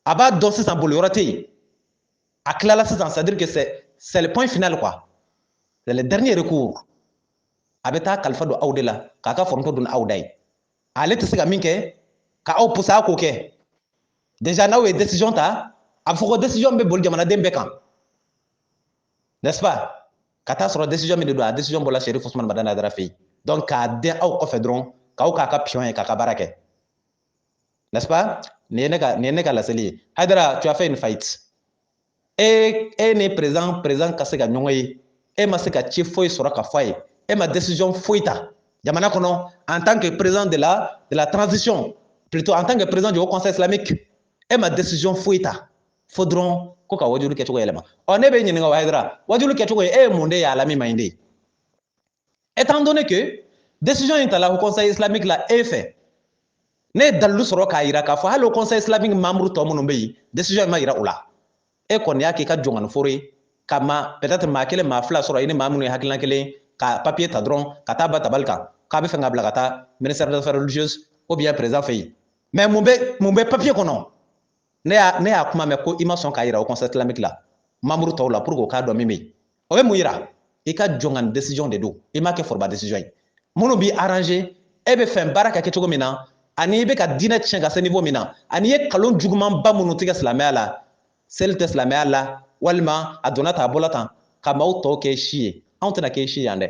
Aba danser sans bolorate. Aklala c'est-à-dire que c'est le point final quoi. C'est le dernier recours. Abeta kalfa do audela, kaka fonto dun audai. Ale tisiga minke, ka au pusa ko ke. Déjà na we décision ta, afoko décision be bol jamana dembe kan. N'est-ce pas? Kata sur la décision de la décision de la Chérif Ousmane Madana Drafi. Donc, ka den au kofedron, ka au kaka pion et kaka barake. N'est-ce pas? N'est-ce la seli. Haidara, tu as fait une fight. Et n'est présent kasega nyongé. Et ma seka chef foi sera ka foi. Et ma décision foita. Yamana kono, en tant que président de la transition, plutôt en tant que président du Haut Conseil islamique, et ma décision foita. Faudront koka wajulu ke chogo elema one be nyinga waidra wajulu ke chogo monde ya alami mainde. Étant donné que décision intala au conseil islamique la est fait ne dalu soro ka ira ka fa le conseil islamique membre to mono be décision ma ira ula e kon ya ke ka jongan fore kama peut-être ma kele ma fla soro ini mamunu hakilna kele ka papier ta dron ka taba tabalka ka be fenga blagata ministère des affaires religieuses ou bien président fait mais mon be papier kono ne ya kuma me ko ima son ka yira au conseil islamique la mamuru tawla pour ko ka do mimi o be mu yira e ka jongan décision de do e ma ke forba décision mono bi arranger e be fen baraka ke togo mina ani be ka dina tchenga ce niveau mina ani e kalon juguman ba munu tiga islamia la selte islamia la walma adonata bolatan kama o to ke shie on tena ke shie ande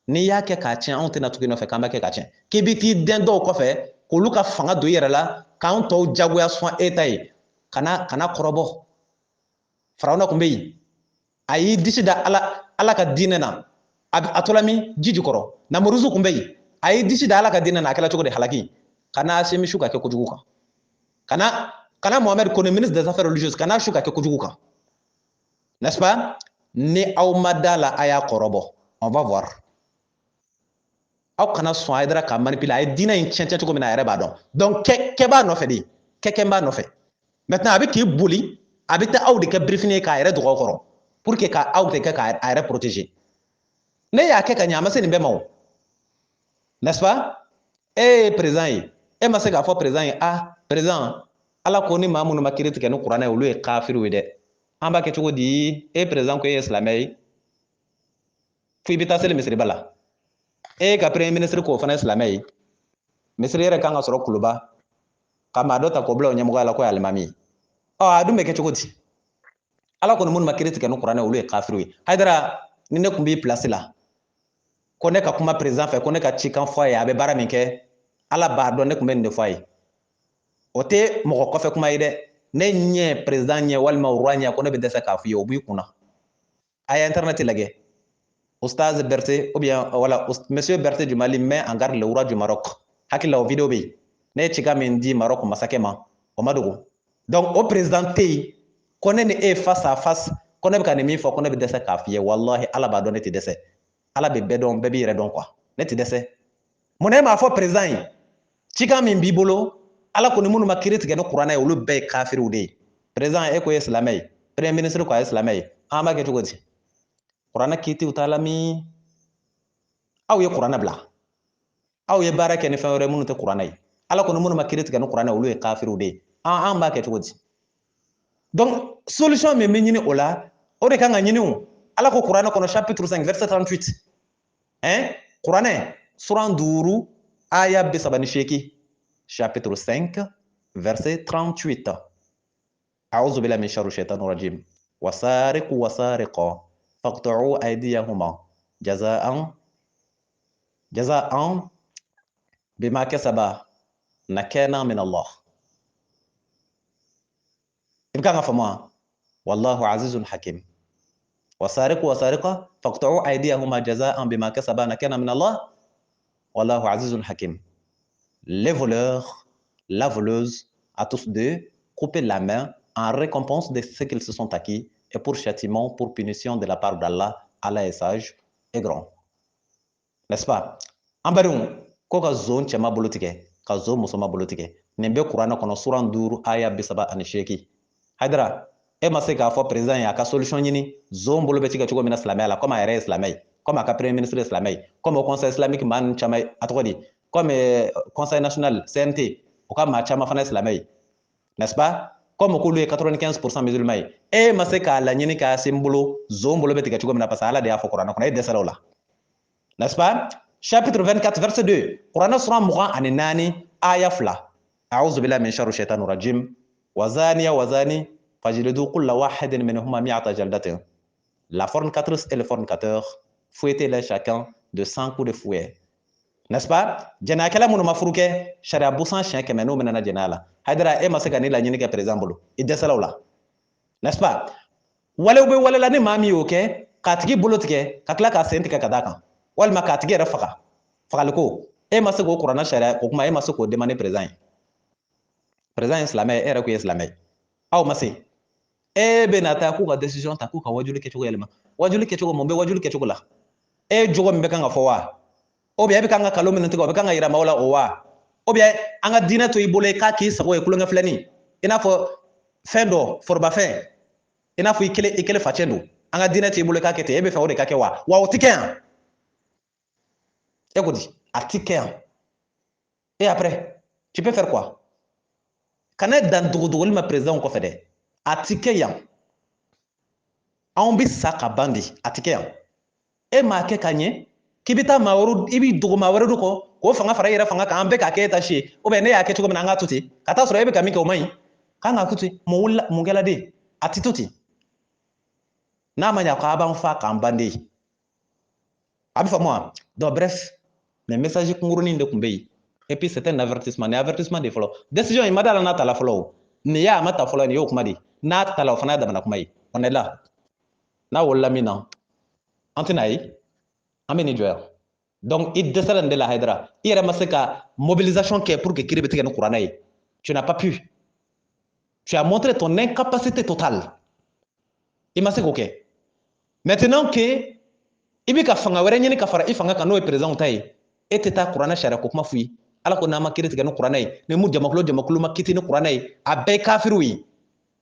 ni ya ke ka tien on tena tukino fe kamba ke ka tien ke biti den do ko fe ko luka fanga do yere la kan to jagoya soin etay kana korobo farawna kumbe ayi disida ala ka dinena atolami jiji koro na muruzu kumbe ayi disida ala ka dinena akala choko de halaki kana semi shuka ke kujuguka kana Mohamed Kone ministre des affaires religieuses kana shuka ke kujuguka, n'est-ce pas? Ni aumadala aya korobo on va voir aw kana son aydra ka manipuler ay dina in tiente ko mina yare ba don donc ke ba no fe di ke ba no fe maintenant avec ki boli abita aw de ke briefing ka yare do koro pour que ka aw de ka yare protéger ne ya ke ka nyama se ni be mawo, n'est-ce pas? Président e ma se ga fo président président ala ko ni mamunu makiriti ke no qur'ana ulu e kafiru wede amba ke tugo di président ko islamai fu bita sele misri bala ka premier ministre ko fana islamai misri yere kanga soro kuluba kama dota ko bla onyamugo ala ko almami adu me ke chukoti ala ko mun makiriti ke no qur'ana ulu e kafiru haidara ni ne kumbi place la ko ne ka kuma président fe ko ne ka chikan foye abe bara minke ala ba do ne kumbe ne foye ote mo ko fe kuma ide ne nye président nye walma uranya ko ne be desa ka fiyo bu kuna aya internet lage Oustaz Berté ou bien voilà monsieur Berté du Mali met en garde le roi du Maroc hakila o vidéo be ne chika mendi Maroc masakema o madugo donc au président tey konen e face à face konen ka ne mi fo konen be dese ka fiye wallahi ala ba don ne ti dese ala be bedon be bi re don quoi ne ti dese mon ma fo président chika min bibolo ala ko ni munu makiriti ke no qur'ana e ulu be kafiru de président e ko islamai premier ministre ko islamai ama ke tugoti qur'ana kiti utalami aw ye qur'ana bla aw ye baraka ni fawre munu te qur'ana ala ko ni munu makiriti ke no qur'ana ulu e kafiru de an ba ke tugoti donc solution me nyini ola o de kan ga nyini ala ko qur'ana ko no chapitre 5 verset 38 qur'ana suran duru aya bisaba ni sheki chapitre 5 verset 38 a'udhu billahi min sharri shaitanir rajim wasariqu wasariqa faqta'u aydiyahuma jaza'an bima kasaba nakana min Allah. ibkanga famwa wallahu azizun hakim. wasariqu wasariqa faqta'u aydiyahuma jaza'an bima kasaba nakana min Allah wallahu azizun hakim. Les voleurs, la voleuse, à tous deux, couper la main en récompense de ce qu'ils se sont acquis et pour châtiment, pour punition de la part d'Allah. Allah est sage et grand. N'est-ce pas? Ambarung, ko ka zone chama bolotique, ka zone musoma bolotique. Nembe Qur'an kono suran duru aya bisaba anisheki. Haidara, e ma se ka fo président ya ka solution nyini, zone bolo betika chugo mina islamay la, comme a islamay, comme a premier ministre islamay, comme au conseil islamique man chama atodi. Comme Conseil national, CNT, au cas de fana islamay, n'est-ce pas? Comme au 95% musulmans. Et ma se ka la nyini ka simbolo, zombolo beti ka chugo mina pasala de afo Qur'an, kono de là. N'est-ce pas? Chapitre 24, verset 2. Qur'an sura mouran aninani aya fla. A'udhu billahi min sharri shaitanir rajim. Wazani ya wazani, fajlidu kulla wahidin minhuma mi'ata jaldatin. La fornicatrice et le fornicateur, fouettez-les chacun de 100 coups de fouet. N'est-ce pas? Jana kala mun mafruke sharia busan shan kemeno menana janala. Haidara e masaka ni la nyini ka président bolo. Idesalaula. N'est-ce pas? Wale ube wale la ni mami oke, katigi bolo tike, kakla ka senti ka kadaka. Wal ma katigi rafaka. Fakaliko. E masako Qur'an sharia ko kuma e masako demande président. Président islamé era ko islamé. Aw masi. E benata ku ka décision ta ku ka wajuli ke chugo yelma. Wajuli ke chugo mombe wajuli ke chugo la. E jogo mbe kanga fowa. Ou bien kanga kalo min tigo kanga ira mawla owa ou bien anga dina to ibole ka ki sago e kulunga flani ina fo fendo forba fin ina fo ikele fachendo anga dina to ibole ka kete ebe fa ode ka ke wa otiken écoute atiken et après tu peux faire quoi kana dan dugudugul ma président ko fede atiken on bi saka bandi atiken e ma ke kanye kibita mawaru ibi dugu mawaru ko fanga fara yera fanga kan be ka ke ta shi o be ne ya ke tugo na ngatuti kata soro ebe kamike o mai kan ngatuti mo wula mo ngela de atituti na manya ka ban fa kan bande abi fa moi donc bref mes messages kunguruni de kumbe et puis c'est un avertissement de follow décision il madala na tala follow ni ya mata follow ni yo kuma di na tala fana da bana kuma yi on est là na wala mina antinai ameni joya donc il descend de la Haïdra il y a mobilisation qui est pour que Kiribeti gagne Qur'an. Tu n'as pas pu, tu as montré ton incapacité totale. Il m'a dit ok maintenant que ibika fanga were nyini kafara ifanga kano e président tay eteta Qur'an sharia ko kuma fui ala ko nama Kiribeti gagne Qur'an ne mu jamaklo makiti ne Qur'an a be kafiru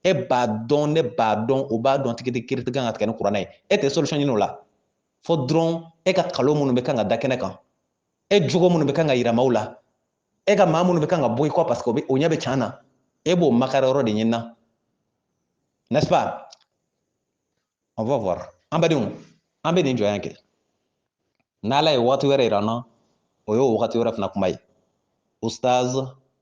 e ba don ne ba don o ba don tikiti Kiribeti gagne Qur'an et te solution nyino la fo dron e ka kalo munu be kanga dakene kan e jogo munu be kanga ira maula e ka ma munu be kanga boy ko parce que o nyabe chana e bo makararo de nyina n'est-ce pas? On va voir ambadum ambe ni joyan ke nala e watu were irana o yo wakati were fna kumai ustaz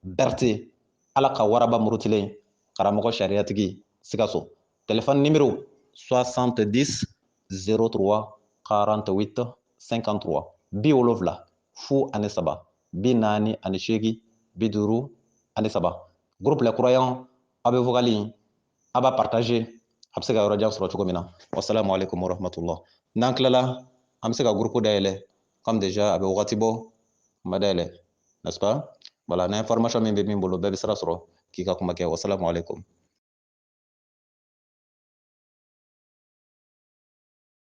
Berté ala ka waraba murutile karamoko shariatigi sikaso téléphone numéro 70 03 48 53 bi wolofla fu ani saba bi naani ani seegi bi duuru ani saba groupe les croyants a bɛ vocal a b'a partager a bɛ se ka yɔrɔ jan sɔrɔ cogo min na wassalamu alaikum warahmatullah n'an tilala an bɛ se ka groupe dayɛlɛ comme déjà a bɛ wagati bɔ ma dayɛlɛ n'est-ce pas voilà ni information min bɛ min bolo bɛɛ bɛ sira sɔrɔ k'i ka kuma kɛ wassalamu alaikum